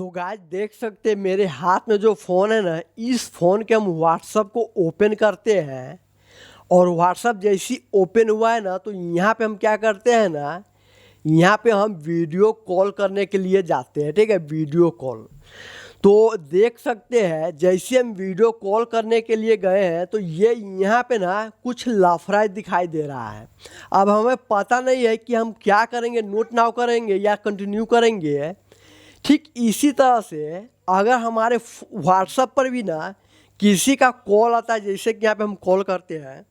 तो गाइस देख सकते हैं मेरे हाथ में जो फ़ोन है ना, इस फ़ोन के हम व्हाट्सअप को ओपन करते हैं और व्हाट्सअप जैसी ओपन हुआ है ना, तो यहाँ पे हम क्या करते हैं ना, यहाँ पे हम वीडियो कॉल करने के लिए जाते हैं। ठीक है, वीडियो कॉल। तो देख सकते हैं जैसे हम वीडियो कॉल करने के लिए गए हैं तो ये यहाँ पे ना कुछ लाफड़ा दिखाई दे रहा है। अब हमें पता नहीं है कि हम क्या करेंगे, नोट नाउ करेंगे या कंटिन्यू करेंगे। ठीक इसी तरह से अगर हमारे व्हाट्सएप पर भी ना किसी का कॉल आता है, जैसे कि यहाँ पे हम कॉल करते हैं,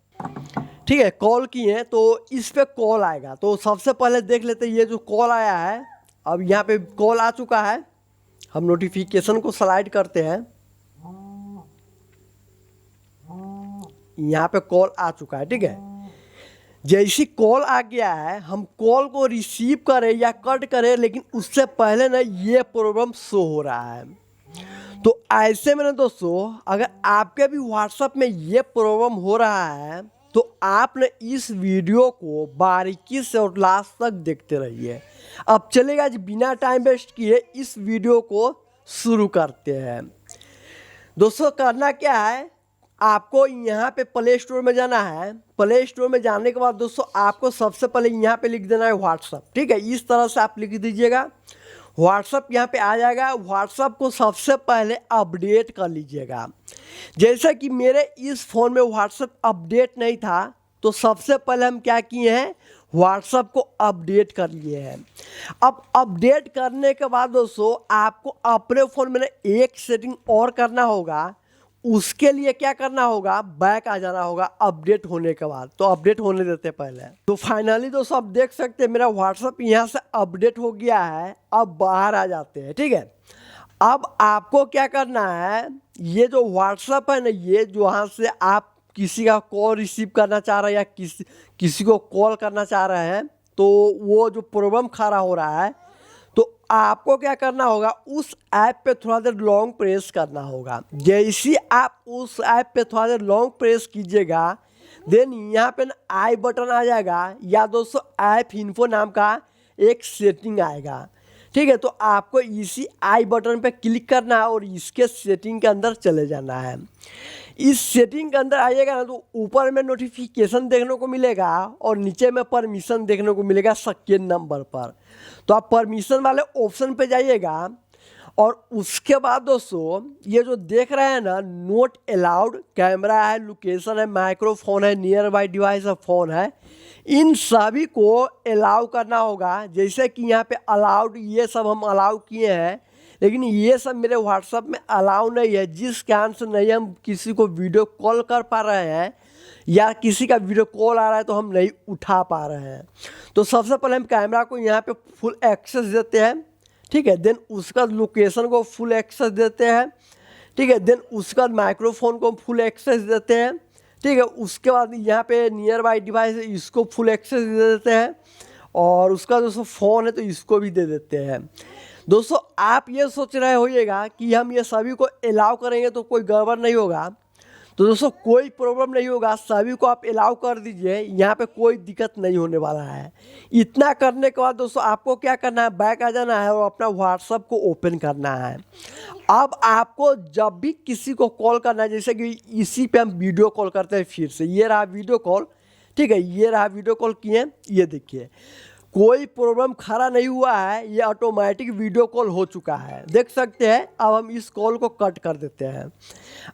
ठीक है, कॉल किए तो इस पे कॉल आएगा। तो सबसे पहले देख लेते हैं ये जो कॉल आया है। अब यहाँ पे कॉल आ चुका है, हम नोटिफिकेशन को स्लाइड करते हैं, यहाँ पे कॉल आ चुका है। ठीक है, जैसी कॉल आ गया है हम कॉल को रिसीव करें या कट करें, लेकिन उससे पहले ना ये प्रॉब्लम शो हो रहा है। तो ऐसे में ना दोस्तों, अगर आपके भी व्हाट्सएप में ये प्रॉब्लम हो रहा है तो आपने इस वीडियो को बारीकी से और लास्ट तक देखते रहिए। अब चलेगा जी, बिना टाइम वेस्ट किए इस वीडियो को शुरू करते हैं। दोस्तों करना क्या है, आपको यहाँ पे प्ले स्टोर में जाना है। प्ले स्टोर में जाने के बाद दोस्तों आपको सबसे पहले यहाँ पे लिख देना है व्हाट्सअप। ठीक है, इस तरह से आप लिख दीजिएगा, व्हाट्सअप यहाँ पे आ जाएगा। व्हाट्सअप को सबसे पहले अपडेट कर लीजिएगा। जैसा कि मेरे इस फ़ोन में व्हाट्सअप अपडेट नहीं था, तो सबसे पहले हम क्या किए हैं, व्हाट्सअप को अपडेट कर लिए हैं। अब अपडेट करने के बाद दोस्तों आपको अपने फ़ोन में एक सेटिंग और करना होगा। उसके लिए क्या करना होगा, बैक आ जाना होगा अपडेट होने के बाद। तो अपडेट होने देते हैं पहले। तो फाइनली दोस्तों आप देख सकते हैं मेरा व्हाट्सअप यहाँ से अपडेट हो गया है। अब बाहर आ जाते हैं। ठीक है, अब आपको क्या करना है, ये जो व्हाट्सअप है ना, ये जो वहाँ से आप किसी का कॉल रिसीव करना चाह रहे हैं या किसी को कॉल करना चाह रहे हैं, तो वो जो प्रॉब्लम खड़ा हो रहा है, तो आपको क्या करना होगा, उस ऐप पे थोड़ा देर लॉन्ग प्रेस करना होगा। जैसे आप उस ऐप पे थोड़ा देर लॉन्ग प्रेस कीजिएगा, देन यहाँ पे ना आई बटन आ जाएगा, या दोस्तों ऐप इन्फो नाम का एक सेटिंग आएगा। ठीक है, तो आपको इसी आई बटन पे क्लिक करना है और इसके सेटिंग के अंदर चले जाना है। इस सेटिंग के अंदर आइएगा ना, तो ऊपर में नोटिफिकेशन देखने को मिलेगा और नीचे में परमिशन देखने को मिलेगा सेकेंड नंबर पर। तो आप परमिशन वाले ऑप्शन पे जाइएगा और उसके बाद दोस्तों ये जो देख रहे हैं ना, नोट अलाउड, कैमरा है, लोकेशन है, माइक्रोफोन है, नियर बाई डिवाइस है, फ़ोन है, इन सभी को अलाउ करना होगा। जैसे कि यहाँ पे अलाउड, ये सब हम अलाउ किए हैं, लेकिन ये सब मेरे व्हाट्सएप में अलाउ नहीं है, जिस कारण से नहीं हम किसी को वीडियो कॉल कर पा रहे हैं या किसी का वीडियो कॉल आ रहा है तो हम नहीं उठा पा रहे हैं। तो सबसे पहले हम कैमरा को यहाँ पे फुल एक्सेस देते हैं। ठीक है, देन उसका लोकेशन को फुल एक्सेस देते हैं। ठीक है, देन उसका माइक्रोफोन को फुल एक्सेस देते हैं। ठीक है, उसके बाद यहाँ पे नियर बाई डिवाइस है, इसको फुल एक्सेस दे देते हैं, और उसका दोस्तों फ़ोन है तो इसको भी दे देते हैं। दोस्तों आप ये सोच रहे होइएगा कि हम ये सभी को अलाउ करेंगे तो कोई गड़बड़ नहीं होगा। तो दोस्तों कोई प्रॉब्लम नहीं होगा, सभी को आप अलाउ कर दीजिए, यहाँ पे कोई दिक्कत नहीं होने वाला है। इतना करने के बाद दोस्तों आपको क्या करना है, बैक आ जाना है और अपना व्हाट्सएप को ओपन करना है। अब आपको जब भी किसी को कॉल करना है, जैसे कि इसी पे हम वीडियो कॉल करते हैं, फिर से ये रहा वीडियो कॉल। ठीक है, ये रहा वीडियो कॉल किए, ये देखिए कोई प्रॉब्लम खड़ा नहीं हुआ है, ये ऑटोमेटिक वीडियो कॉल हो चुका है, देख सकते हैं। अब हम इस कॉल को कट कर देते हैं।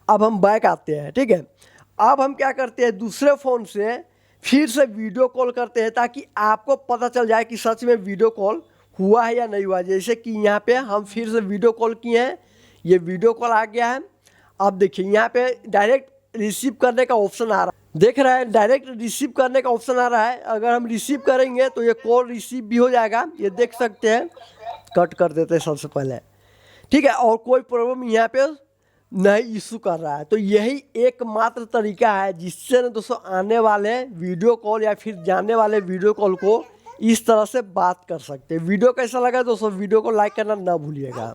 अब हम बैक आते हैं। ठीक है, अब हम क्या करते हैं, दूसरे फ़ोन से फिर से वीडियो कॉल करते हैं, ताकि आपको पता चल जाए कि सच में वीडियो कॉल हुआ है या नहीं हुआ। जैसे कि यहाँ पे हम फिर से वीडियो कॉल किए हैं, ये वीडियो कॉल आ गया है। अब देखिए यहाँ पे डायरेक्ट रिसीव करने का ऑप्शन आ रहा है, देख रहे हैं, डायरेक्ट रिसीव करने का ऑप्शन आ रहा है। अगर हम रिसीव करेंगे तो ये कॉल रिसीव भी हो जाएगा, ये देख सकते हैं। कट कर देते हैं सबसे पहले। ठीक है, और कोई प्रॉब्लम यहाँ पे नहीं इशू कर रहा है। तो यही एकमात्र तरीका है जिससे ना दोस्तों आने वाले वीडियो कॉल या फिर जाने वाले वीडियो कॉल को इस तरह से बात कर सकते हैं। वीडियो कैसा लगा दोस्तों, वीडियो को लाइक करना ना भूलिएगा।